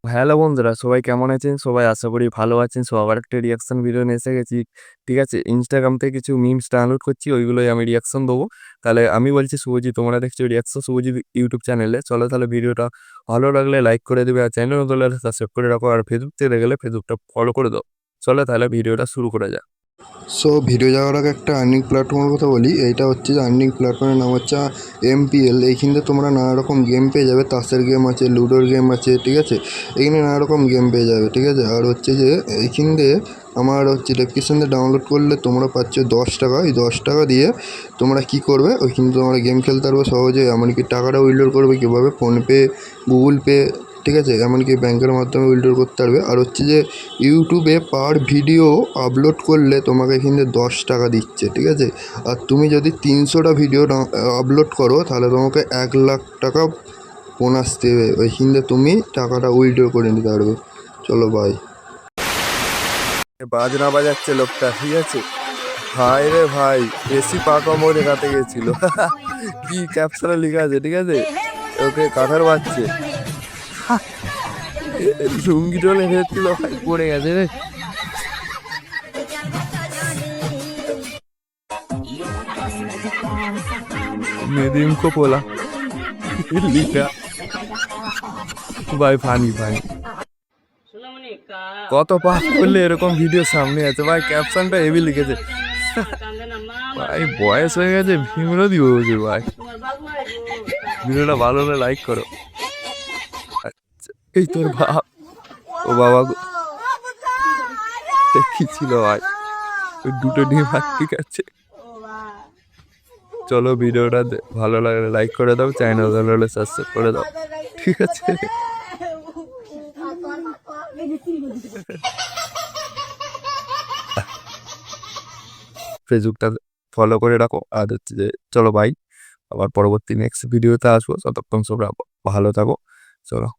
Hello বন্ধুরা, সবাই কেমন আছেন? সবাই আশা করি ভালো আছেন। সো আবার একটা রিঅ্যাকশন ভিডিও নিয়ে এসে গেছি। ঠিক আছে? Instagram থেকে কিছু মিমস ডাউনলোড করছি, ওইগুলোই আমি রিঅ্যাকশন দেবো। তাহলে আমি বলছি শুভজিৎ, তোমরা দেখছো রিঅ্যাকশন শুভজিৎ ইউটিউব চ্যানেলে। চলো তাহলে ভিডিওটা ভালো লাগলে লাইক করে দিবে, আর চ্যানেল নতুন হলে সাবস্ক্রাইব করে রাখো, আর ফেসবুক থেকে দেখলে ফেসবুকটা ফলো করে দাও। চলো তাহলে ভিডিওটা শুরু করা যাক। সো ভিডিও যাওয়ার আগে একটা আর্নিং প্ল্যাটফর্মের কথা বলি। এইটা হচ্ছে যে আর্নিং প্ল্যাটফর্মের নাম হচ্ছে MPL। এইখানে তোমরা নানা রকম গেম পেয়ে যাবে। তাসের গেম আছে, লুডোর গেম আছে, ঠিক আছে। এখানে নানা রকম গেম পেয়ে যাবে, ঠিক আছে। আর হচ্ছে যে এইখানে আমার হচ্ছে ডেসক্রিপশন দিয়ে ডাউনলোড করলে তোমরা পাচ্ছ 10 টাকা। এই 10 টাকা দিয়ে তোমরা কী করবে, ওইখানে তোমরা গেম খেলতে পারবে সহজে। এমনকি টাকাটা উইথড্র করবে কীভাবে, ফোনপে, গুগল পে, ঠিক আছে, এমনকি ব্যাংকের মাধ্যমে উইথড্র করতে পারবে। আর হচ্ছে যে ইউটিউবে পার ভিডিও আপলোড করলে তোমাকে এখানে 10 টাকা দিচ্ছে, ঠিক আছে। আর তুমি যদি 300টা ভিডিও আপলোড করো তাহলে তোমাকে 1 লাখ টাকা বোনাস দেবে। ওইখানে তুমি টাকাটা উইথড্র করে নিতে পারবে। চলো বাই। বাজনা বাজাচ্ছে লোকটা, ঠিক আছে। ভাই রে ভাই, বেশি পাকামো দেখাতে গেছিল। কি ক্যাপশনে লেখা আছে, ঠিক আছে। ওকে কাঁঠার বাজছে, লুঙ্গিটাও লেগে যাচ্ছিল, ভাই পড়ে গেছে রে। নেদিম কোপোলা লিখা, ভাই ফানি ফানি। কত পাস করলে এরকম ভিডিও সামনে আছে ভাই, ক্যাপশনটা হেভি লিখেছে। ভাই বয়স হয়ে গেছে, ভিমরও দিব ভাই। ভিডিওটা ভালো হলে লাইক করো। আচ্ছা, এই তোর বাপ, ও বাবা গো, কি ছিল ভাই, ওই দুটো ডিম আর ঠিক আছে। চলো ভিডিওটা ভালো লাগলে লাইক করে দাও, চ্যানেল ভালো হলে সাবস্ক্রাইব করে দাও, ঠিক আছে। ফেসবুকটা ফলো করে রাখো। আর হচ্ছে যে চলো ভাই, আবার পরবর্তী নেক্সট ভিডিওতে আসবো। ততক্ষণ সব ভালো থাকো। চলো।